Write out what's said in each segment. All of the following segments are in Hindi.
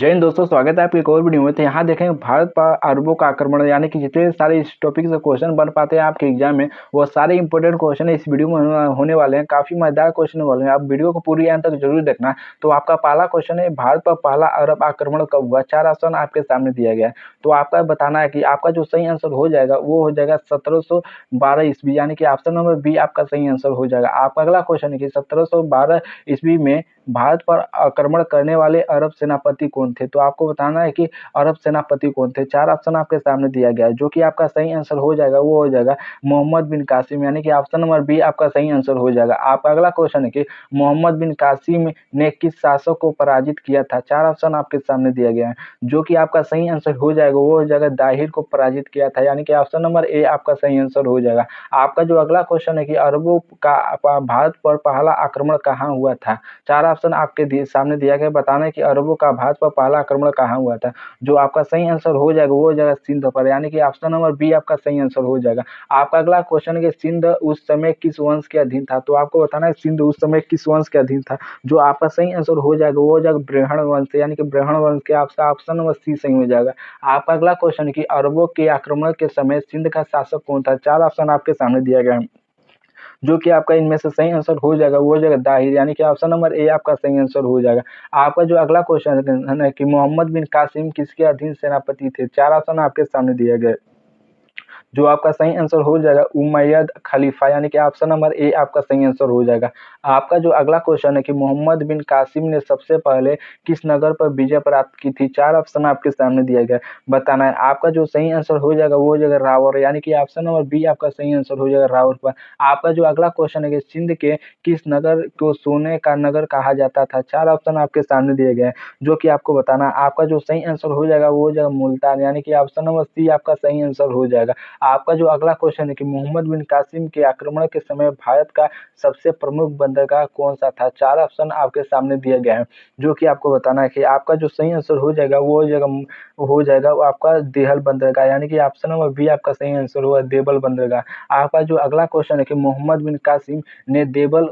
जय हिंद दोस्तों, स्वागत है आपके एक और वीडियो में। तो यहाँ देखेंगे भारत पर अरबों का आक्रमण, यानी कि जितने सारे इस टॉपिक से क्वेश्चन बन पाते हैं आपके एग्जाम में, वो सारे इंपॉर्टेंट क्वेश्चन इस वीडियो में होने वाले हैं। काफी मजेदार क्वेश्चन होने वाले हैं, आप वीडियो को पूरी एंड तक जरूर देखना। तो आपका पहला क्वेश्चन है, भारत पर पहला अरब आक्रमण कब हुआ? 4 ऑप्शन आपके सामने दिया गया है। तो आपका बताना है कि आपका जो सही आंसर हो जाएगा वो हो जाएगा 1712 ईस्वी, यानी कि ऑप्शन नंबर बी आपका सही आंसर हो जाएगा। आपका अगला क्वेश्चन है कि 1712 ईस्वी में भारत पर आक्रमण करने वाले अरब सेनापति कौन थे? तो आपको बताना है कि अरब सेनापति कौन थे। 4 ऑप्शन आपके सामने दिया गया है, जो कि आपका सही आंसर हो जाएगा वो हो जाएगा मोहम्मद बिन कासिम, यानी कि ऑप्शन नंबर बी आपका सही आंसर हो जाएगा। आपका अगला क्वेश्चन है कि मोहम्मद बिन कासिम ने किस शासक को पराजित किया था? 4 ऑप्शन आपके सामने दिया गया है, जो कि आपका सही आंसर हो जाएगा वो हो जाएगा दाहिर को पराजित किया था, यानी कि ऑप्शन नंबर ए आपका सही आंसर हो जाएगा। आपका जो अगला क्वेश्चन है कि अरबों का भारत पर पहला आक्रमण कहाँ हुआ था? 4 ऑप्शन आपके सामने दिया गया, बताना है कि अरबों का भारत पर पहला आक्रमण कहाँ हुआ था। जो आपका सही आंसर हो जाएगा वो हो जाएगा सिंध पर, यानी कि ऑप्शन नंबर बी आपका सही आंसर हो जाएगा। आपका अगला क्वेश्चन है कि सिंध उस समय किस वंश के अधीन था? तो आपको बताना है सिंध उस समय किस वंश के अधीन था। जो आपका सही आंसर हो जाएगा वो हो जाएगा ब्रहण वंश, यानी कि ब्रहण वंश के आपका ऑप्शन नंबर सी सही हो जाएगा। आपका अगला क्वेश्चन है कि अरबों के आक्रमण के समय सिंध का शासक कौन था? 4 ऑप्शन आपके सामने दिया गया है, जो कि आपका इनमें से सही आंसर हो जाएगा वो हो जाएगा दाहिर, यानी कि ऑप्शन नंबर ए आपका सही आंसर हो जाएगा। आपका जो अगला क्वेश्चन है कि मोहम्मद बिन कासिम किसके अधीन सेनापति थे? 4 ऑप्शन आपके सामने दिया गया, जो आपका सही आंसर हो जाएगा उमैयद खलीफा, यानी कि ऑप्शन नंबर ए आपका सही आंसर हो जाएगा। आपका जो अगला क्वेश्चन है कि मोहम्मद बिन कासिम ने सबसे पहले किस नगर पर विजय प्राप्त की थी? 4 ऑप्शन आपके सामने दिया गया, बताना है। आपका जो सही आंसर हो जाएगा वो हो जाएगा रावर, यानी कि ऑप्शन नंबर बी आपका सही आंसर हो जाएगा रावर पर। आपका जो अगला क्वेश्चन है कि सिंध के किस नगर को सोने का नगर कहा जाता था? 4 ऑप्शन आपके सामने दिए गए, जो कि आपको बताना है। आपका जो सही आंसर हो जाएगा वो हो जाएगा मुल्तान, यानी कि ऑप्शन नंबर सी आपका सही आंसर हो जाएगा। आपका जो अगला क्वेश्चन है कि मोहम्मद बिन कासिम के आक्रमण के समय भारत का सबसे प्रमुख बंदरगाह कौन सा था? 4 ऑप्शन आपके सामने दिया गया है, जो कि आपको बताना है कि आपका जो सही आंसर हो जाएगा वो हो जाएगा वो आपका देहल बंदरगाह, यानी कि ऑप्शन नंबर बी आपका सही आंसर हुआ देवल बंदरगाह। आपका जो अगला क्वेश्चन है कि मोहम्मद बिन कासिम ने देवल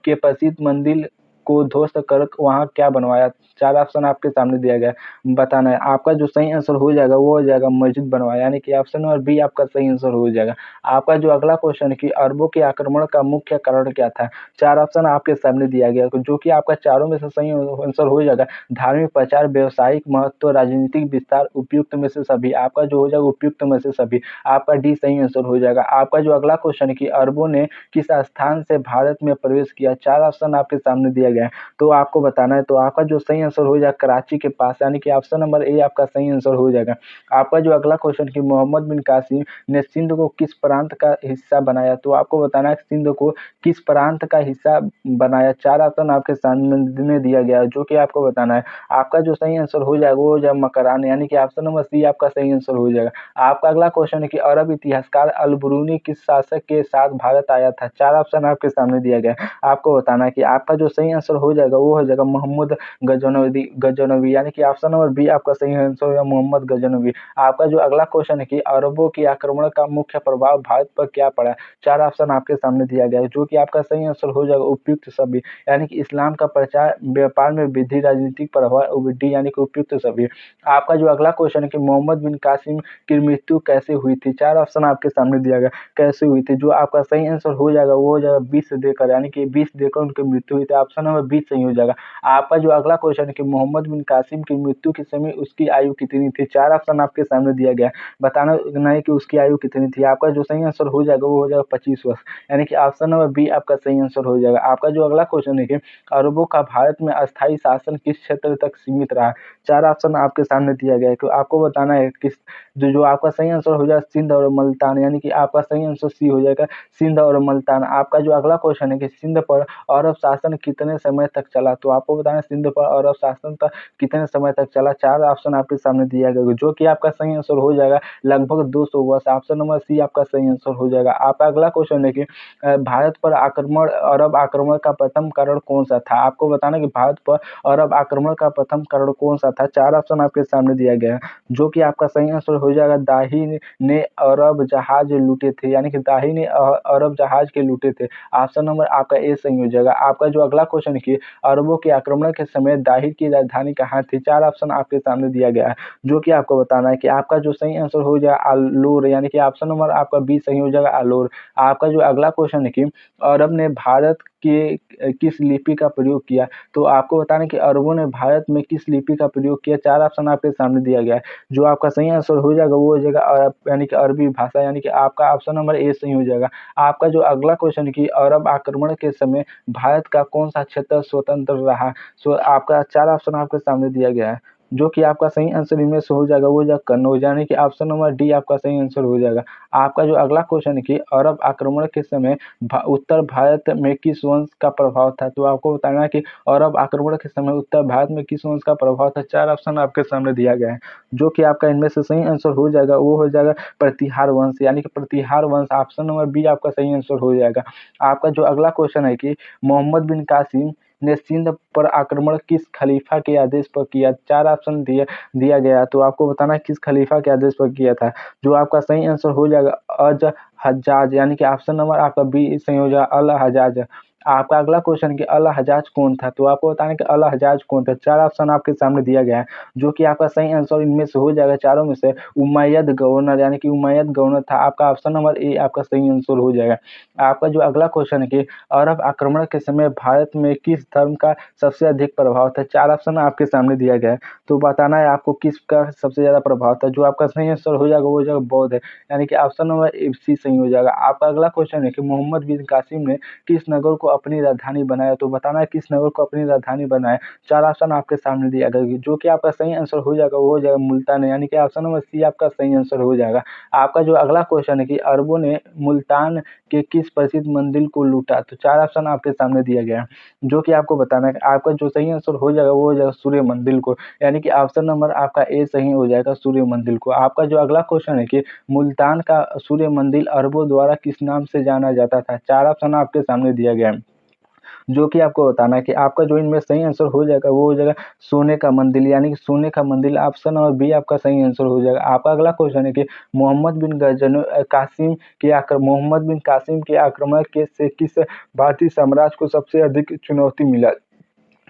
के प्रसिद्ध मंदिर को ध्वस्त कर वहां क्या बनवाया? 4 ऑप्शन आपके सामने दिया गया है, बताना है। आपका जो सही आंसर हो जाएगा वो हो जाएगा मस्जिद बनवाया, यानी कि ऑप्शन नंबर बी आपका सही आंसर हो जाएगा। आपका जो अगला क्वेश्चन है कि अरबों के आक्रमण का मुख्य कारण क्या था? 4 ऑप्शन आपके सामने दिया गया, जो कि आपका चारों में से सही आंसर हो जाएगा धार्मिक प्रचार, व्यवसायिक महत्व, राजनीतिक विस्तार, उपयुक्त में से सभी। आपका जो हो जाएगा उपयुक्त में से सभी, आपका डी सही आंसर हो जाएगा। आपका जो अगला क्वेश्चन है कि अरबों ने किस स्थान से भारत में प्रवेश किया? 4 ऑप्शन आपके सामने दिया गया है, तो आपको बताना है। तो आपका जो सही आंसर हो जाएगा कराची के पास, यानी कि ऑप्शन नंबर ए आपका सही आंसर हो जाएगा। आपका जो अगला क्वेश्चन कि मोहम्मद बिन कासिम ने सिंध को किस प्रांत का हिस्सा बनाया? तो आपको बताना है सिंध को किस प्रांत का हिस्सा बनाया? 4 ऑप्शन आपके सामने दिया गया है, जो कि आपको बताना है। आपका जो सही आंसर हो जाएगा वो हो जाएगा मकरान, यानी कि ऑप्शन नंबर सी आपका सही आंसर हो जाएगा। आपका अगला क्वेश्चन है कि अरब इतिहासकार अल बुरूनी किस शासक के साथ भारत आया था? 4 ऑप्शन आपके सामने दिया गया है, आपको बताना है कि आपका जो सही आंसर हो जाएगा वो हो जाएगा मोहम्मद गजनवी, यानी कि ऑप्शन नंबर बी आपका सही आंसर होगा मोहम्मद गजनवी। आपका जो अगला क्वेश्चन है कि अरबों के आक्रमण का मुख्य प्रभाव भारत पर क्या पड़ा? 4 ऑप्शन आपके सामने दिया गया है, जो कि आपका सही आंसर हो जाएगा उपयुक्त सभी, यानी कि इस्लाम का प्रचार, व्यापार में वृद्धि, राजनीतिक प्रभाव वृद्धि, यानी कि उपयुक्त सभी। आपका जो अगला क्वेश्चन है कि मोहम्मद बिन कासिम की मृत्यु कैसे हुई थी? 4 ऑप्शन आपके सामने दिया गया कैसे हुई थी, जो आपका सही आंसर हो जाएगा वो हो जाएगा विष देकर, यानी कि विष देकर उनकी मृत्यु हुई थी। ऑप्शन नंबर बी सही हो जाएगा। आपका जो अगला क्वेश्चन है कि मोहम्मद बिन कासिम की मृत्यु के समय उसकी आयु कितनी थी? 4 ऑप्शन आपके सामने दिया गया, बताना नहीं कि उसकी आयु कितनी थी। आपका जो सही आंसर हो जाएगा वो हो जाएगा 25 वर्ष, यानी कि ऑप्शन नंबर बी आपका सही आंसर हो जाएगा। आपका जो अगला क्वेश्चन है कि अरबों का भारत में अस्थायी शासन किस क्षेत्र तक सीमित रहा? 4 ऑप्शन आपके सामने दिया गया है, तो आपको बताना है किस जो आपका सही आंसर हो जाएगा सिंध और मुल्तान, यानी कि आपका सही आंसर सी हो जाएगा सिंध और मुल्तान। आपका जो अगला क्वेश्चन है कि सिंध पर अरब शासन कितने समय तक चला? तो आपको बताना है सिंध पर अरब शासन तक कितने समय तक चला? 4 ऑप्शन आपके सामने दिया गया, जो कि आपका सही आंसर हो जाएगा लगभग 200 वर्ष। ऑप्शन नंबर सी आपका सही आंसर हो जाएगा। आपका अगला क्वेश्चन है कि भारत पर आक्रमण अरब आक्रमण का प्रथम कारण कौन सा था? आपको बताना कि भारत पर अरब आक्रमण का प्रथम कारण कौन सा था? 4 ऑप्शन आपके सामने दिया गया है, जो कि आपका सही आंसर हो जाएगा दाही ने अरब जहाज लूटे थे, यानी कि दाही ने अरब जहाज के लूटे थे। ऑप्शन नंबर आपका ए सही हो जाएगा। आपका जो अगला क्वेश्चन क्वेश्चन की अरबों के आक्रमण के समय दाहिर की राजधानी कहाँ थी? 4 ऑप्शन आपके सामने दिया गया है, जो कि आपको बताना है कि आपका जो सही आंसर हो जाएगा आल्लूर, यानी कि ऑप्शन नंबर आपका बी सही हो जाएगा आल्लूर। आपका जो अगला क्वेश्चन है कि अरब ने भारत के किस लिपि का प्रयोग किया? तो आपको बताना है कि अरबों ने भारत में किस लिपि का प्रयोग किया? 4 ऑप्शन आपके सामने दिया गया है। जो आपका सही आंसर हो जाएगा वो हो जाएगा अरब, यानी कि अरबी भाषा, यानी कि आपका ऑप्शन नंबर ए सही हो जाएगा। आपका जो अगला क्वेश्चन है कि अरब आक्रमण के समय भारत का कौन-सा क्षेत्र स्वतंत्र रहा? आपका 4 ऑप्शन आपके सामने दिया गया है, जो कि आपका सही आंसर इनमें से हो जाएगा वो हो जाएगा कन्नौज, यानी कि ऑप्शन नंबर डी आपका सही आंसर हो जाएगा। आपका जो अगला क्वेश्चन है कि अरब आक्रमण के समय उत्तर भारत में किस वंश का प्रभाव था? तो आपको बताना है कि अरब आक्रमण के समय उत्तर भारत में किस वंश का प्रभाव था? 4 ऑप्शन आपके सामने दिया गया है, जो कि आपका इनमें से सही आंसर हो जाएगा वो हो जाएगा प्रतिहार वंश, यानी कि प्रतिहार वंश, ऑप्शन नंबर बी आपका सही आंसर हो जाएगा। आपका जो अगला क्वेश्चन है कि मोहम्मद बिन कासिम ने सिंध पर आक्रमण किस खलीफा के आदेश पर किया? 4 ऑप्शन दिया गया है, तो आपको बताना है किस खलीफा के आदेश पर किया था। जो आपका सही आंसर हो जाएगा अज हज्जाज, यानी कि ऑप्शन नंबर आपका बी सही हो जाएगा अल हज्जाज। आपका अगला क्वेश्चन कि अल हज्जाज कौन था? तो आपको बताना है कि अल हज्जाज कौन था। 4 ऑप्शन आपके सामने दिया गया है, जो कि आपका सही आंसर इनमें से हो जाएगा चारों में से उमैयद गवर्नर, यानी कि उमैयद गवर्नर था। आपका ऑप्शन नंबर ए आपका सही आंसर हो जाएगा। आपका जो अगला क्वेश्चन है कि अरब आक्रमण के समय भारत में किस धर्म का सबसे अधिक प्रभाव था? 4 ऑप्शन आपके सामने दिया गया है, तो बताना है आपको किसका सबसे ज़्यादा प्रभाव था। जो आपका सही आंसर हो जाएगा वो हो जाएगा बौद्ध है, यानी कि ऑप्शन नंबर ए सी सही हो जाएगा। आपका अगला क्वेश्चन है कि मोहम्मद बिन कासिम ने किस नगर को अपनी राजधानी बनाया? तो बताना है किस नगर को अपनी राजधानी बनाया। 4 ऑप्शन आपके सामने दिया गया, जो कि आपका सही आंसर हो जाएगा वो हो जाएगा मुल्तान, यानी कि ऑप्शन नंबर सी आपका सही आंसर हो जाएगा। आपका जो अगला क्वेश्चन है कि अरबों ने मुल्तान के किस प्रसिद्ध मंदिर को लूटा? तो 4 ऑप्शन आपके सामने दिया गया है, जो कि आपको बताना है। आपका जो सही आंसर हो जाएगा वो हो जाएगा सूर्य मंदिर को, यानी कि ऑप्शन नंबर आपका ए सही हो जाएगा सूर्य मंदिर को। आपका जो अगला क्वेश्चन है कि मुल्तान का सूर्य मंदिर अरबों द्वारा किस नाम से जाना जाता था? 4 ऑप्शन आपके सामने दिया गया है, जो कि आपको बताना है कि आपका जो इनमें सही आंसर हो जाएगा वो हो जाएगा सोने का मंदिर, यानी कि सोने का मंदिर, ऑप्शन नंबर बी आपका सही आंसर हो जाएगा। आपका अगला क्वेश्चन है कि मोहम्मद बिन कासिम के आक्रमण के से किस भारतीय साम्राज्य को सबसे अधिक चुनौती मिला?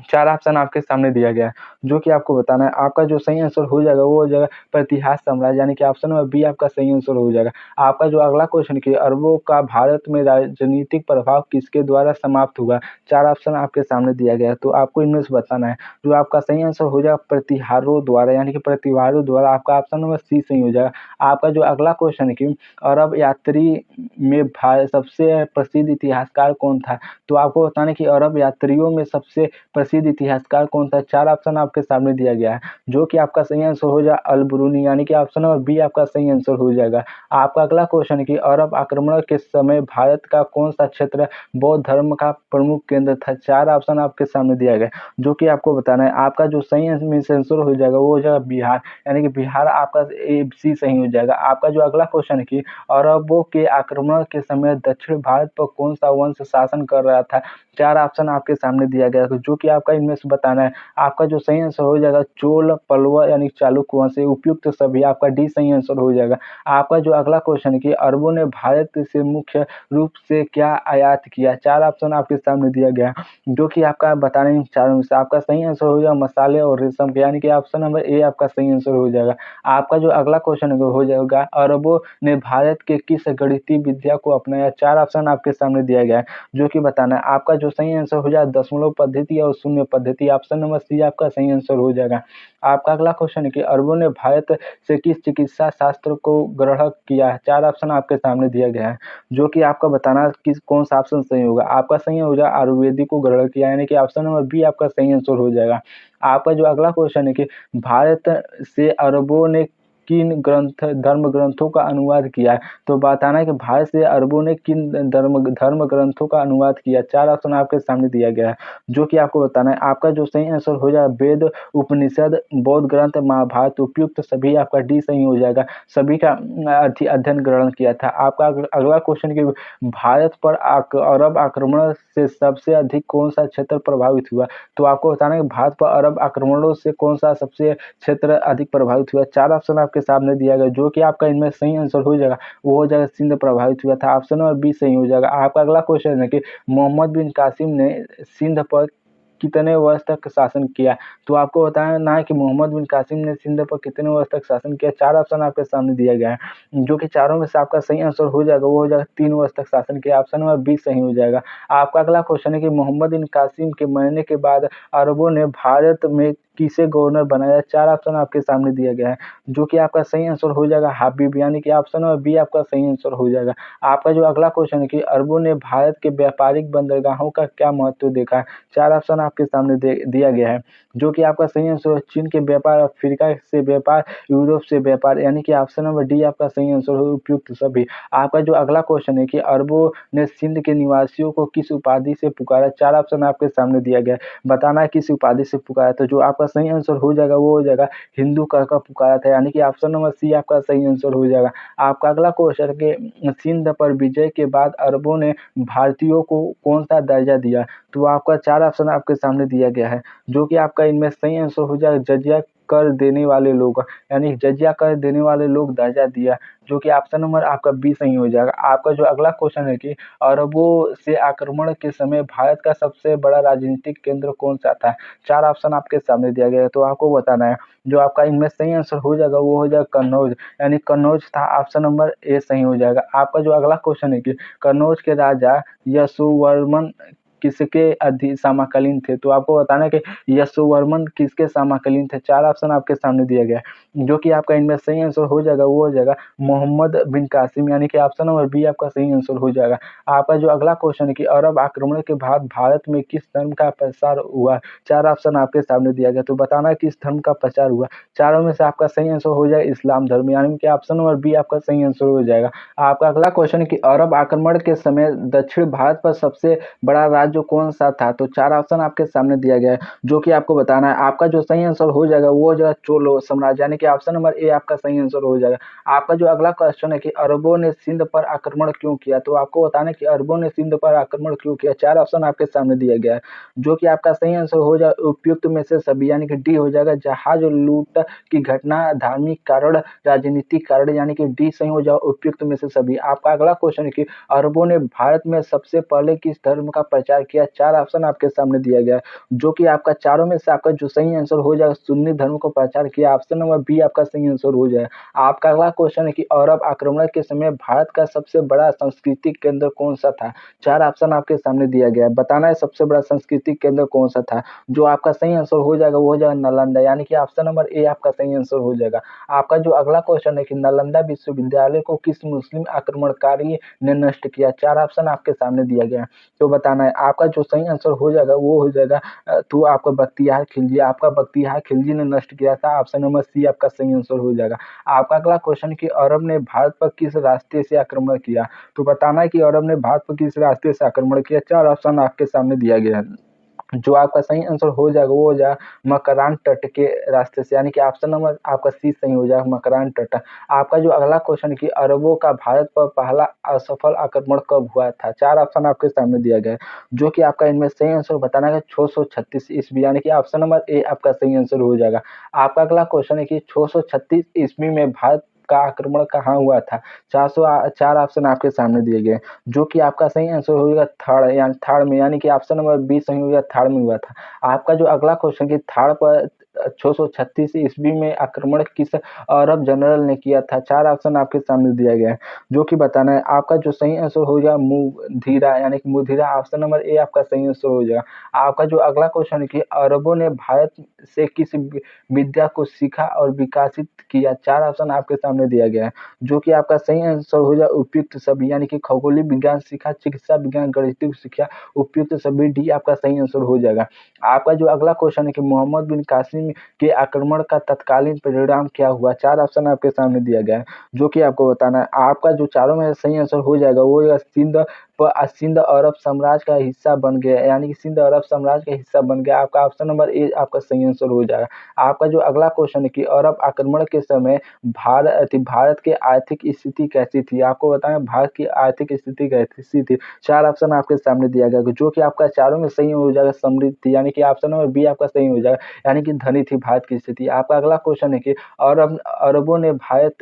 4 ऑप्शन आपके सामने दिया गया है, जो कि आपको बताना है। आपका जो सही आंसर हो जाएगा वो हो जाएगा प्रतिहार साम्राज्य, यानी कि ऑप्शन नंबर बी आपका सही आंसर हो जाएगा। आपका जो अगला क्वेश्चन कि अरबों का भारत में राजनीतिक प्रभाव किसके द्वारा समाप्त हुआ? 4 ऑप्शन आपके सामने दिया गया है, तो आपको इनमें से बताना है। जो आपका सही आंसर हो जाएगा प्रतिहारों द्वारा, यानी कि प्रतिहारों द्वारा, आपका ऑप्शन नंबर सी सही हो जाएगा। आपका जो अगला क्वेश्चन है कि अरब यात्री में सबसे प्रसिद्ध इतिहासकार कौन था? तो आपको बताना है कि अरब यात्रियों में सबसे प्रसिद्ध इतिहासकार कौन था? 4 ऑप्शन आपके सामने दिया गया है, जो कि आपका सही आंसर हो जाएगा अल बुरूनी, यानी कि ऑप्शन नंबर बी आपका सही आंसर हो जाएगा। आपका अगला क्वेश्चन है कि अरब आक्रमण के समय भारत का कौन-सा क्षेत्र बौद्ध धर्म का प्रमुख केंद्र था? 4 ऑप्शन आपके सामने दिया गया है, जो कि आपको बताना है। आपका जो सही आंसर हो जाएगा वो हो जाएगा बिहार, यानी कि बिहार आपका ए सी सही हो जाएगा। आपका जो अगला क्वेश्चन है कि अरबों के आक्रमण के समय दक्षिण भारत पर कौन-सा वंश शासन कर रहा था? 4 ऑप्शन आपके सामने दिया गया है, जो कि आपका इनमें से बताना है। आपका जो सही आंसर हो जाएगा चोल, पल्लव, यानी चालुक्य वंश से उपयुक्त सभी, आपका डी सही आंसर हो जाएगा। आपका जो अगला क्वेश्चन है कि अरबों ने भारत से मुख्य रूप से क्या आयात किया? 4 ऑप्शन आपके सामने दिया गया है, जो कि आपका बताना है इन चारों में से। आपका सही आंसर हो जाएगा मसाले और रेशम के, यानी कि ऑप्शन नंबर ए आपका सही आंसर हो जाएगा। आपका जो अगला क्वेश्चन है वो हो जाएगा अरबों ने भारत के किस गणितीय विद्या को अपनाया? 4 ऑप्शन आपके सामने दिया गया है, जो कि बताना है। आपका जो सही आंसर हो जाएगा दशमलव पद्धति और शून्य पद्धति, ऑप्शन नंबर सी आपका सही आंसर हो जाएगा। आपका अगला क्वेश्चन है कि अरबों ने भारत से किस चिकित्सा शास्त्र को ग्रहण किया है? 4 ऑप्शन आपके सामने दिया गया है, जो कि आपका बताना है किस कौन सा ऑप्शन सही होगा। आपका सही हो जाएगा आयुर्वेदिक को ग्रहण किया, यानी कि ऑप्शन नंबर बी आपका सही आंसर हो जाएगा। आपका जो अगला क्वेश्चन है कि भारत से अरबों ने किन धर्म ग्रंथों का अनुवाद किया है? तो बताना है कि भारत से अरबों ने किन धर्म ग्रंथों का अनुवाद किया? 4 ऑप्शन आपके सामने दिया गया है, जो कि आपको बताना है। आपका जो सही आंसर हो जाएगा वेद, उपनिषद, बौद्ध ग्रंथ, महाभारत, उपयुक्त सभी, आपका डी सही हो जाएगा। सभी का अध्ययन ग्रहण किया था। आपका अगला क्वेश्चन कि भारत पर अरब आक्रमण से सबसे अधिक कौन सा क्षेत्र प्रभावित हुआ? तो आपको बताना है कि भारत पर अरब आक्रमणों से कौन सा सबसे क्षेत्र अधिक प्रभावित हुआ? 4 ऑप्शन आपके सामने दिया गया, जो कि आपका इनमें सही आंसर हो जाएगा वो हो जाएगा सिंध प्रभावित हुआ था, ऑप्शन नंबर बी सही हो जाएगा। आपका अगला क्वेश्चन है कि मोहम्मद बिन कासिम ने सिंध पर कितने वर्ष तक शासन किया? तो आपको बताना है कि मोहम्मद बिन कासिम ने सिंध पर कितने वर्ष तक शासन किया? 4 ऑप्शन आपके सामने दिया गया है, जो कि चारों में से आपका सही आंसर हो जाएगा, वो हो जाएगा 3 वर्ष तक शासन किया। ऑप्शन नंबर बी सही हो जाएगा। आपका अगला क्वेश्चन है कि मोहम्मद बिन कासिम के मरने के बाद अरबों ने भारत में किसे गवर्नर बनाया? 4 ऑप्शन आपके सामने दिया गया है, जो कि आपका सही आंसर हो जाएगा हबीब, यानी कि ऑप्शन नंबर बी आपका सही आंसर हो जाएगा। आपका जो अगला क्वेश्चन है कि अरबों ने भारत के व्यापारिक बंदरगाहों का क्या महत्व देखा है? 4 ऑप्शन आपके सामने दिया गया है, जो कि आपका सही आंसर है चीन के व्यापार, अफ्रीका से व्यापार, यूरोप से व्यापार, यानी कि ऑप्शन नंबर डी आपका सही आंसर हो उपयुक्त सभी। आपका जो अगला क्वेश्चन है कि अरबों ने सिंध के निवासियों को किस उपाधि से पुकारा? 4 ऑप्शन आपके सामने दिया गया है, बताना है किस उपाधि से पुकारा। तो जो आपका सही आंसर हो जाएगा वो हो जाएगा हिंदू कहकर पुकारा था, यानी कि ऑप्शन नंबर सी आपका सही आंसर हो जाएगा। आपका अगला क्वेश्चन है कि सिंध पर विजय के बाद अरबों ने भारतीयों को कौन सा दर्जा दिया? तो आपका 4 ऑप्शन आपके सामने दिया गया है, जो कि आपका इनमें सही आंसर हो जाएगा जजिया कर देने वाले लोग, यानी जजिया कर देने वाले लोग दर्जा दिया, जो कि ऑप्शन नंबर आपका बी सही हो जाएगा। आपका जो अगला क्वेश्चन है कि अरबों से आक्रमण के समय भारत का सबसे बड़ा राजनीतिक केंद्र कौन सा था? 4 ऑप्शन आपके सामने दिया गया है, तो आपको बताना है। जो आपका इनमें सही आंसर हो जाएगा वो हो जाएगा कन्नौज, यानी कन्नौज था, ऑप्शन नंबर ए सही हो जाएगा। आपका जो अगला क्वेश्चन है कि कन्नौज के राजा यशोवर्मन किसके समकालीन थे? तो आपको बताना है कि यशोवर्मन किसके समकालीन थे? 4 ऑप्शन आपके सामने दिया गया है, जो कि आपका इनमें सही आंसर हो जाएगा वो हो जाएगा मोहम्मद बिन कासिम, यानी कि ऑप्शन नंबर बी आपका सही आंसर हो जाएगा। आपका जो अगला क्वेश्चन है कि अरब आक्रमण के बाद भारत में किस धर्म का प्रसार हुआ? 4 ऑप्शन आपके सामने दिया गया, तो बताना है किस धर्म का प्रचार हुआ। चारों में से आपका सही आंसर हो जाएगा इस्लाम धर्म, यानी कि ऑप्शन नंबर बी आपका सही आंसर हो जाएगा। आपका अगला क्वेश्चन है कि अरब आक्रमण के समय दक्षिण भारत पर सबसे बड़ा राज्य कौन सा था? तो 4 ऑप्शन आपके सामने दिया गया है, जो कि आपको बताना है। आपका जो सही आंसर हो जाएगा वो हो जाएगा चोलो साम्राज्य, यानी कि ऑप्शन नंबर ए आपका सही आंसर हो जाएगा। आपका जो अगला क्वेश्चन है कि अरबों ने सिंध पर आक्रमण क्यों किया? तो आपको बताना है कि अरबों ने सिंध पर आक्रमण क्यों किया। 4 ऑप्शन आपके सामने दिया गया है, जो कि आपका सही आंसर हो जाए उपयुक्त में से सभी, यानी कि डी हो जाएगा जहाज लूट की घटना, धार्मिक कारण, राजनीतिक कारण, यानी कि डी सही हो जाए उपयुक्त में से सभी। आपका अगला क्वेश्चन है कि अरबों ने भारत में सबसे पहले किस धर्म का प्रचार किया? 4 ऑप्शन आपके सामने दिया गया है, जो कि आपका चारों में से आपका जो सही आंसर हो जाएगा सुन्नी धर्म को प्रचार किया, ऑप्शन नंबर बी आपका सही आंसर हो जाएगा। आपका अगला क्वेश्चन है कि अरब आक्रमण के समय भारत का सबसे बड़ा सांस्कृतिक केंद्र कौन सा था? 4 ऑप्शन आपके सामने दिया गया है, बताना है सबसे बड़ा सांस्कृतिक केंद्र कौन सा था। जो आपका सही आंसर हो जाएगा वो हो जाएगा नालंदा, यानी कि ऑप्शन नंबर ए आपका सही आंसर हो जाएगा। आपका जो अगला क्वेश्चन है कि नालंदा विश्वविद्यालय को किस मुस्लिम आक्रमणकारी ने नष्ट किया? 4 ऑप्शन आपके सामने दिया गया है, तो बताना है। आपका जो सही आंसर हो जाएगा वो हो जाएगा तो आपका बख्तियार खिलजी, आपका बख्तियार खिलजी ने नष्ट किया था, ऑप्शन नंबर सी आपका सही आंसर हो जाएगा। आपका अगला क्वेश्चन है कि अरब ने भारत पर किस रास्ते से आक्रमण किया? तो बताना है कि अरब ने भारत पर किस रास्ते से आक्रमण किया। 4 ऑप्शन आपके सामने दिया गया है, जो आपका सही आंसर हो जाएगा वो हो जाएगा मकरान तट के रास्ते से, यानी कि ऑप्शन नंबर आपका सी सही हो जाएगा मकरान तट। आपका जो अगला क्वेश्चन है कि अरबों का भारत पर पहला असफल आक्रमण कब हुआ था? 4 ऑप्शन आपके सामने दिया गया है, जो कि आपका इनमें सही आंसर बताना है 636 ईस्वी, यानी कि ऑप्शन नंबर ए आपका सही आंसर हो जाएगा। आपका अगला क्वेश्चन है कि 636 ईस्वी में भारत का आक्रमण कहाँ हुआ था? 4 ऑप्शन आपके सामने दिए गए, जो कि आपका सही आंसर होगा थाड़ में, यानी कि ऑप्शन नंबर बी सही होगा थाड़ में हुआ था। आपका जो अगला क्वेश्चन कि थाड़ पर 636 ईस्वी में आक्रमण किस अरब जनरल ने किया था? 4 ऑप्शन आपके सामने दिया गया है, जो कि बताना है। आपका जो सही आंसर होगा मुधीरा, यानी कि मुधीरा, ऑप्शन नंबर ए आपका सही आंसर हो जाएगा। आपका जो अगला क्वेश्चन है कि अरबों ने भारत से किस विद्या को सीखा और विकसित किया? 4 ऑप्शन आपके सामने दिया गया है, जो कि आपका सही आंसर हो जाए उपयुक्त सभी, यानी कि खगोलीय विज्ञान सीखा, चिकित्सा विज्ञान, गणितीय शिक्षा, उपयुक्त सभी, डी आपका सही आंसर हो जाएगा। आपका जो अगला क्वेश्चन है कि मोहम्मद बिन कासिम के आक्रमण का तत्कालीन परिणाम क्या हुआ? 4 ऑप्शन आपके सामने दिया गया है, जो कि आपको बताना है। आपका जो चारों में सही आंसर हो जाएगा वो सिंध अरब साम्राज्य का हिस्सा बन गया, यानी कि सिंध अरब साम्राज्य का हिस्सा बन गया। आपका ऑप्शन नंबर ए आपका सही आंसर हो जाएगा। आपका जो अगला क्वेश्चन है कि अरब आक्रमण के समय भारत की आर्थिक स्थिति कैसी थी? आपको बताना है भारत की आर्थिक स्थिति कैसी थी। 4 ऑप्शन आपके सामने दिया गया, जो कि आपका चारों में सही हो जाएगा समृद्ध थी, यानी कि ऑप्शन नंबर बी आपका सही हो जाएगा, यानी कि धनी थी भारत की स्थिति। आपका अगला क्वेश्चन है कि अरबों ने भारत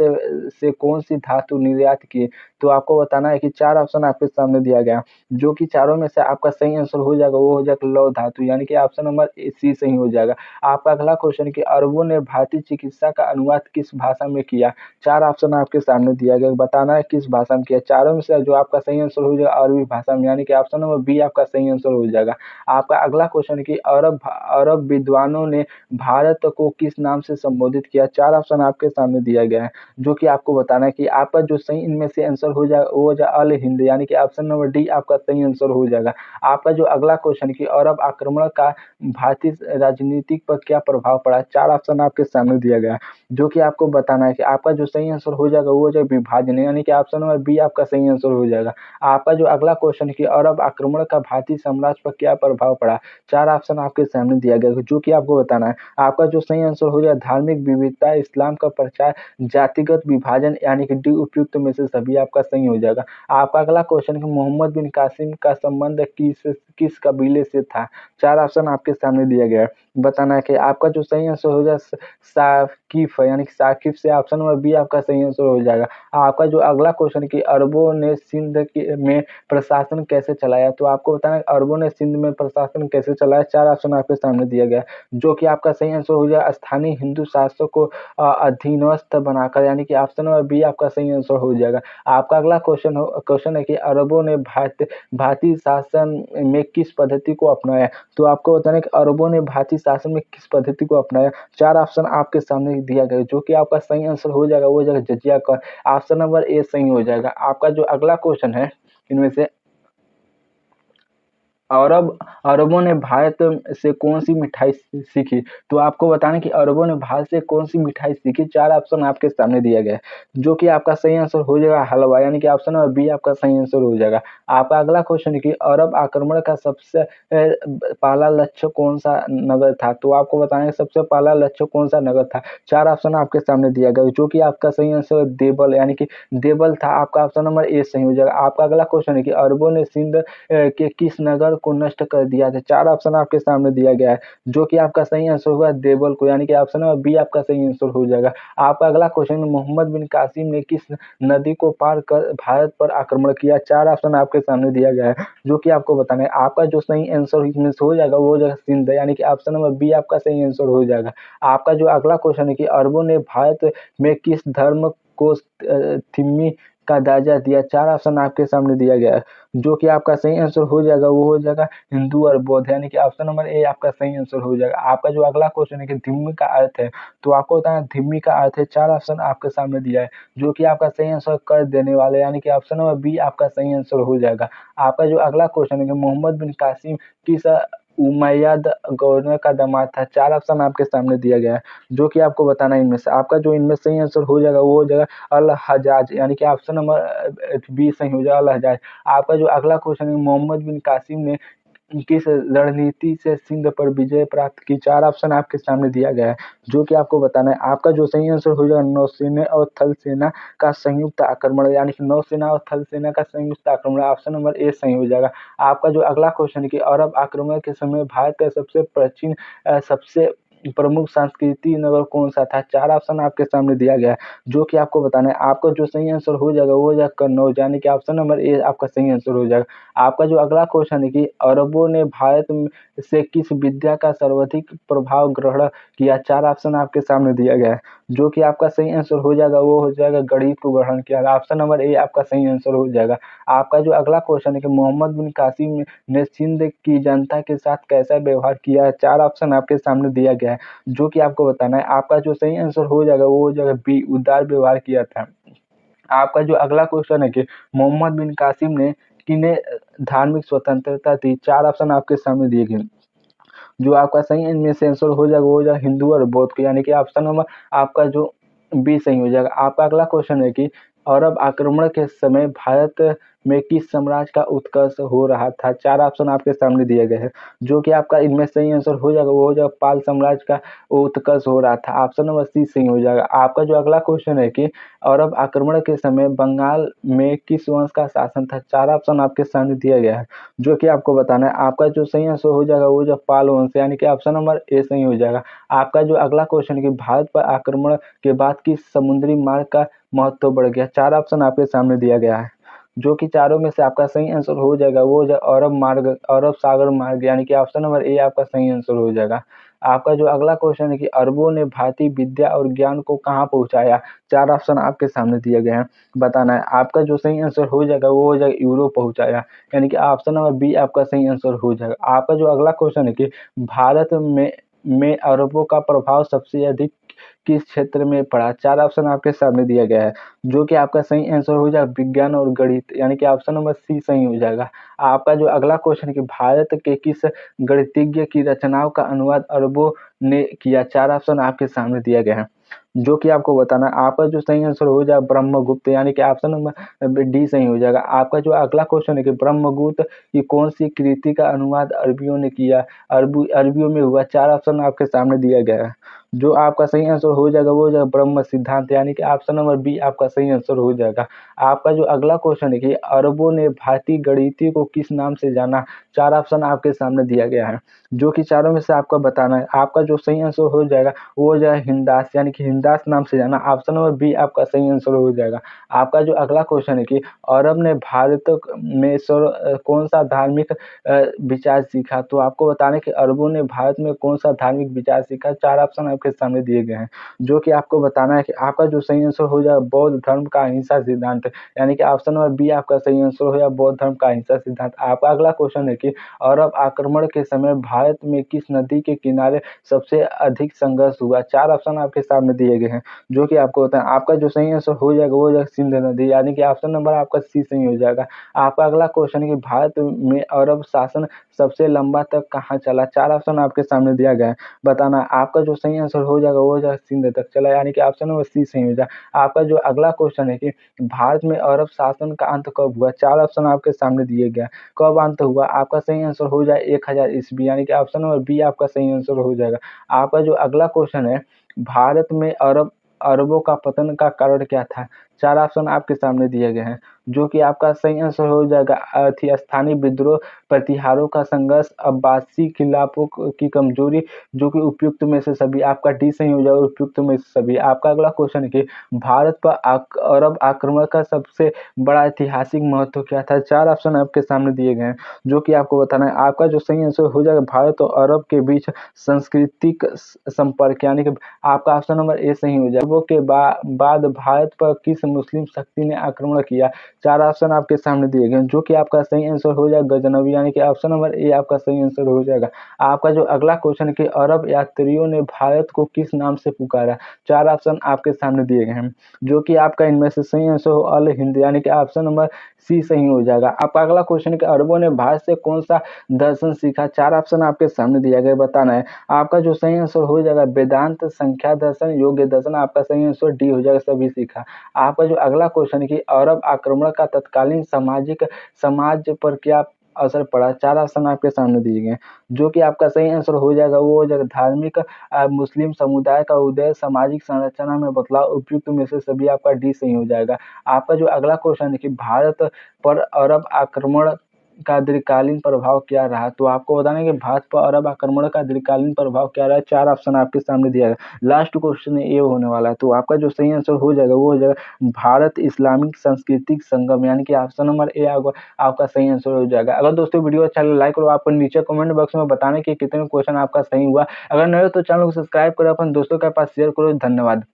से कौन सी धातु निर्यात की? तो आपको बताना है कि 4 ऑप्शन आपके सामने दिया गया, जो कि चारों में से आपका सही आंसर हो जाएगा वो हो जाएगा लौह धातु, यानी कि ऑप्शन नंबर सी सही हो जाएगा। आपका अगला क्वेश्चन कि अरबों ने भारतीय चिकित्सा का अनुवाद किस भाषा में किया? 4 ऑप्शन आपके सामने दिया गया, बताना है किस भाषा में किया। चारों में से जो आपका सही आंसर हो जाएगा अरबी भाषा में, यानी कि ऑप्शन नंबर बी आपका सही आंसर हो जाएगा। आपका अगला क्वेश्चन कि अरब विद्वानों ने भारत को किस नाम से संबोधित किया? 4 ऑप्शन आपके सामने दिया गया है, जो कि आपको बताना है कि आपका जो सही इनमें से आंसर हो जाएगा वो हो जाएगा अल हिंद, यानी कि ऑप्शन नंबर डी आपका सही आंसर हो जाएगा। आपका जो अगला क्वेश्चन कि अरब आक्रमण का भारतीय राजनीतिक पर क्या प्रभाव पड़ा? 4 ऑप्शन आपके सामने दिया गया है, जो कि आपको बताना है कि आपका जो सही आंसर हो जाएगा वो हो जाएगा विभाजन, यानी कि ऑप्शन नंबर बी आपका सही आंसर हो जाएगा। आपका जो अगला क्वेश्चन कि अरब आक्रमण का भारतीय साम्राज्य पर क्या प्रभाव पड़ा? 4 ऑप्शन आपके सामने दिया गया है, जो कि आपको बताना है। आपका जो सही आंसर हो जाएगा धार्मिक विविधता, इस्लाम का प्रचार, जातिगत विभाजन, यानी कि डी उपयुक्त में से सभी आपका सही हो जाएगा। आपका अगला क्वेश्चन कि मोहम्मद बिन कासिम का संबंध किस कबीले से था? 4 ऑप्शन आपके सामने दिया गया है, बताना है कि आपका जो सही आंसर हो जाएगा साकिफ, यानी कि साकिफ से ऑप्शन नंबर बी आपका सही आंसर हो जाएगा। आपका जो अगला क्वेश्चन कि अरबों ने सिंध में प्रशासन कैसे चलाया? तो आपको बताना है अरबों ने सिंध में प्रशासन कैसे चलाया? 4 ऑप्शन आपके सामने दिया गया, जो कि आपका सही आंसर हो जाएगा स्थानीय हिंदू शासक को अधीनस्थ बनाकर, यानी कि ऑप्शन नंबर बी आपका सही आंसर हो जाएगा। आपका अगला क्वेश्चन है कि अरबों ने भारतीय शासन में किस पद्धति को अपनाया? तो आपको बताना है कि अरबों ने भारतीय शासन में किस पद्धति को अपनाया? 4 ऑप्शन आपके सामने दिया गया, जो कि आपका सही आंसर हो जाएगा वो हो जाएगा जजिया कर, ऑप्शन नंबर ए सही हो जाएगा। आपका जो अगला क्वेश्चन है इनमें से अरबों ने भारत से कौन सी मिठाई सीखी? तो आपको बताना कि अरबों ने भारत से कौन सी मिठाई सीखी? 4 ऑप्शन आपके सामने दिया गया है, जो कि आपका सही आंसर हो जाएगा हलवा, यानी कि ऑप्शन नंबर बी आपका सही आंसर हो जाएगा। आपका अगला क्वेश्चन है कि अरब आक्रमण का सबसे पहला लक्ष्य कौन सा नगर था? तो आपको बताना है सबसे पहला लक्ष्य कौन सा नगर था? 4 ऑप्शन आपके सामने दिया गया, जो कि आपका सही आंसर देवल, यानी कि देवल था। आपका ऑप्शन नंबर ए सही हो जाएगा। आपका अगला क्वेश्चन है कि अरबों ने सिंध के किस नगर को नष्ट कर दिया था? 4 ऑप्शन आपके सामने दिया गया है, जो कि आपका सही आंसर होगा देवल को, यानी कि ऑप्शन नंबर बी आपका सही आंसर हो जाएगा। आपका अगला क्वेश्चन मोहम्मद बिन कासिम ने किस नदी को पार कर भारत पर आक्रमण किया? 4 ऑप्शन आपके सामने दिया गया है, जो कि आपको बताना है। आपका जो सही आंसर इसमें से हो जाएगा वो हो जाएगा सिंध, यानी कि ऑप्शन नंबर बी आपका सही आंसर हो जाएगा। आपका जो अगला क्वेश्चन है कि अरबों ने भारत में किस धर्म को थिम्मी का दर्जा दिया? 4 ऑप्शन आपके सामने दिया गया है, जो कि आपका सही आंसर हो जाएगा वो हो जाएगा हिंदू और बौद्ध, यानी कि ऑप्शन नंबर ए आपका सही आंसर हो जाएगा। आपका जो अगला क्वेश्चन है कि धिम्मी का अर्थ है, तो आपको बताना धिम्मी का अर्थ है, 4 ऑप्शन आपके सामने दिया है, जो कि आपका सही आंसर कर देने वाले, यानी कि ऑप्शन नंबर बी आपका सही आंसर हो जाएगा। आपका जो अगला क्वेश्चन है कि मोहम्मद बिन कासिम किस उमैयद गवर्नर का दामाद था? 4 ऑप्शन आपके सामने दिया गया है, जो कि आपको बताना है इनमें से। आपका जो इनमें सही आंसर हो जाएगा वो हो जाएगा अल हजाज, यानी कि ऑप्शन नंबर बी सही हो जाएगा अल हजाज। आपका जो अगला क्वेश्चन है मोहम्मद बिन कासिम ने किस रणनीति से सिंध पर विजय प्राप्त की? 4 ऑप्शन आपके सामने दिया गया है, जो कि आपको बताना है। आपका जो सही आंसर हो जाएगा नौसेना और थल सेना का संयुक्त आक्रमण, यानी कि नौसेना और थल सेना का संयुक्त आक्रमण, ऑप्शन नंबर ए सही हो जाएगा। आपका जो अगला क्वेश्चन है कि अरब आक्रमण के समय भारत का सबसे प्राचीन सबसे प्रमुख सांस्कृतिक नगर कौन सा था? 4 ऑप्शन आपके सामने दिया गया है, जो कि आपको बताना है। आपका जो सही आंसर हो जाएगा वो हो जाएगा कन्नौज, यानी कि ऑप्शन नंबर ए आपका सही आंसर हो जाएगा। आपका जो अगला क्वेश्चन है कि अरबों ने भारत से किस विद्या का सर्वाधिक प्रभाव ग्रहण किया? 4 ऑप्शन आपके सामने दिया गया है, जो कि आपका सही आंसर हो जाएगा वो हो जाएगा गणित को ग्रहण किया, ऑप्शन नंबर ए आपका सही आंसर हो जाएगा। आपका जो अगला क्वेश्चन है कि मोहम्मद बिन कासिम ने सिंध की जनता के साथ कैसा व्यवहार किया है? 4 ऑप्शन आपके सामने दिया गया है, जो कि आपको बताना है। आपका जो सही आंसर हो जाएगा वो हो जाएगा बी उदार व्यवहार किया था। आपका जो अगला क्वेश्चन है कि मोहम्मद बिन कासिम ने किन्हें धार्मिक स्वतंत्रता दी? 4 ऑप्शन आपके सामने दिए गए, जो आपका सही इनमें से आंसर हो जाएगा वो हो जाएगा हिंदू और बौद्ध को, यानी कि ऑप्शन नंबर आपका जो बी सही हो जाएगा। आपका अगला क्वेश्चन है कि अरब आक्रमण के समय भारत में किस साम्राज्य का उत्कर्ष हो रहा था? 4 ऑप्शन आपके सामने दिए गए हैं, जो कि आपका इनमें सही आंसर हो जाएगा वो हो जाएगा पाल साम्राज्य का उत्कर्ष हो रहा था, ऑप्शन नंबर सी सही हो जाएगा। आपका जो अगला क्वेश्चन है कि अरब आक्रमण के समय बंगाल में किस वंश का शासन था? 4 ऑप्शन आपके सामने दिया गया है, जो कि आपको बताना है। आपका जो सही आंसर हो जाएगा वो जो पाल वंश, यानी कि ऑप्शन नंबर ए सही हो जाएगा। आपका जो अगला क्वेश्चन है कि भारत पर आक्रमण के बाद किस समुद्री मार्ग का महत्व बढ़ गया? 4 ऑप्शन आपके सामने दिया गया है, जो कि चारों में से आपका सही आंसर हो जाएगा वो हो जाएगा अरब सागर मार्ग, यानी कि ऑप्शन नंबर ए आपका सही आंसर हो जाएगा। आपका जो अगला क्वेश्चन है कि अरबों ने भारतीय विद्या और ज्ञान को कहाँ पहुँचाया? 4 ऑप्शन आपके सामने दिए गए हैं, बताना है। आपका जो सही आंसर हो जाएगा वो हो जाएगा यूरोप पहुँचाया, यानी कि ऑप्शन नंबर बी आपका सही आंसर हो जाएगा। आपका जो अगला क्वेश्चन है कि भारत में अरबों का प्रभाव सबसे अधिक किस क्षेत्र में पड़ा? 4 ऑप्शन आपके सामने दिया गया है, जो कि आपका सही आंसर हो जाएगा विज्ञान और गणित, यानी कि ऑप्शन नंबर सी सही हो जाएगा। आपका जो अगला क्वेश्चन है कि भारत के किस गणितज्ञ की रचनाओं का अनुवाद अरबों ने किया? 4 ऑप्शन आपके सामने दिया गया है, जो कि आपको बताना है। आपका जो सही आंसर हो जाएगा ब्रह्मगुप्त, यानी कि ऑप्शन नंबर डी सही हो जाएगा। आपका जो अगला क्वेश्चन है कि ब्रह्मगुप्त की कौन सी कृति का अनुवाद अरबियों ने किया? अरबियों में हुआ। 4 ऑप्शन आपके सामने दिया गया है, जो आपका सही आंसर हो जाएगा वो हो जाएगा ब्रह्म सिद्धांत, यानी कि ऑप्शन नंबर बी आपका सही आंसर हो जाएगा। आपका जो अगला क्वेश्चन है कि अरबों ने भारतीय गणितीय को किस नाम से जाना? 4 ऑप्शन आपके सामने दिया गया है, जो कि चारों में से आपको बताना है। आपका जो सही आंसर हो जाएगा वो हो जाएगा हिंदास, यानी कि हिंदास नाम से जाना। ऑप्शन नंबर बी आपका सही आंसर हो जाएगा। आपका जो अगला क्वेश्चन है कि अरब ने भारत में कौन सा धार्मिक विचार सीखा? तो आपको बताना है कि अरबों ने भारत में कौन सा धार्मिक विचार सीखा? 4 ऑप्शन आपके सामने दिए गए हैं, जो कि आपको बताना है कि आपका जो सही आंसर हो जाएगा बौद्ध धर्म का अहिंसा सिद्धांत, यानी कि ऑप्शन नंबर बी आपका सही आंसर हो जाएगा बौद्ध धर्म का अहिंसा सिद्धांत। आपका अगला क्वेश्चन है कि अरब आक्रमण के समय भारत में किस नदी के किनारे सबसे अधिक संघर्ष हुआ? 4 ऑप्शन आपके सामने दिए गए हैं, जो कि आपको बताना। आपका जो सही आंसर हो जाएगा वो हो जाएगा सिंध नदी, यानी कि ऑप्शन नंबर आपका सी सही हो जाएगा। आपका अगला क्वेश्चन है कि भारत में अरब शासन सबसे लंबा तक कहाँ चला? 4 ऑप्शन आपके सामने दिया गया है, बताना। आपका जो सही आंसर हो जाएगा वो हो जाएगा सिंध तक चला, यानी कि ऑप्शन नंबर सी सही हो जाएगा। आपका जो अगला क्वेश्चन है कि भारत में अरब शासन का अंत कब हुआ? 4 ऑप्शन आपके सामने दिए गए हैं, कब अंत हुआ? आपका सही आंसर हो जाए 1000 ईस्वी, यानी कि ऑप्शन नंबर बी आपका सही आंसर हो जाएगा। आपका जो अगला क्वेश्चन है भारत में अरबों का पतन का कारण क्या था? 4 ऑप्शन आपके सामने दिए गए हैं, जो कि आपका सही आंसर हो जाएगा स्थानीय विद्रोह, प्रतिहारों का संघर्ष, अब्बासी खिलाफों की कमजोरी, जो कि उपयुक्त में से सभी। आपका डी सही हो जाएगा उपयुक्त में से सभी। आपका अगला क्वेश्चन है कि भारत पर अरब आक्रमण का सबसे बड़ा ऐतिहासिक महत्व क्या था? 4 ऑप्शन आपके सामने दिए गए हैं, जो कि आपको बताना है। आपका जो सही आंसर हो जाएगा भारत और अरब के बीच सांस्कृतिक संपर्क, यानी कि आपका ऑप्शन नंबर ए सही हो जाएगा। अरबों के बाद भारत पर किस मुस्लिम शक्ति ने आक्रमण किया? 4 ऑप्शन आपके सामने दिए गए हैं, जो कि आपका सही आंसर हो जाएगा गजनवी, यानी कि ऑप्शन नंबर ए आपका सही आंसर हो जाएगा। आपका जो अगला क्वेश्चन है कि अरब यात्रियों ने भारत को किस नाम से पुकारा? 4 ऑप्शन आपके सामने दिए गए हैं, जो कि आपका इनमें से सही आंसर हो अल हिंद, यानी कि ऑप्शन नंबर सी सही हो जाएगा। आपका अगला क्वेश्चन है कि अरबों ने भारत से कौन सा दर्शन सीखा? 4 ऑप्शन आपके सामने दिया गया, बताना है। आपका जो सही आंसर हो जाएगा वेदांत, संख्या दर्शन, योग्य दर्शन। आपका सही आंसर डी हो जाएगा सभी सीखा। आपका जो अगला क्वेश्चन है कि अरब आक्रमण का तत्कालीन समाज पर क्या असर पड़ा? 4 ऑप्शन आपके सामने दिए गए हैं, जो कि आपका सही आंसर हो जाएगा वो हो जाएगा धार्मिक मुस्लिम समुदाय का उदय, सामाजिक संरचना में बदलाव, उपयुक्त में से सभी। आपका डी सही हो जाएगा। आपका जो अगला क्वेश्चन है कि भारत पर अरब आक्रमण का दीर्घकालीन प्रभाव क्या रहा? तो आपको बताना है कि भारत पर अरब आक्रमण का दीर्घकालीन प्रभाव क्या रहा है? 4 ऑप्शन आपके सामने दिया है। लास्ट क्वेश्चन ये होने वाला है, तो आपका जो सही आंसर हो जाएगा वो हो जाएगा भारत इस्लामिक सांस्कृतिक संगम, यानी कि ऑप्शन नंबर ए आपका सही आंसर हो जाएगा। अगर दोस्तों वीडियो अच्छा लगे लाइक करो, आपको नीचे कमेंट बॉक्स में बताने कि कितने क्वेश्चन आपका सही हुआ। अगर नहीं हो तो चैनल को सब्सक्राइब करो, अपन दोस्तों के पास शेयर करो। धन्यवाद।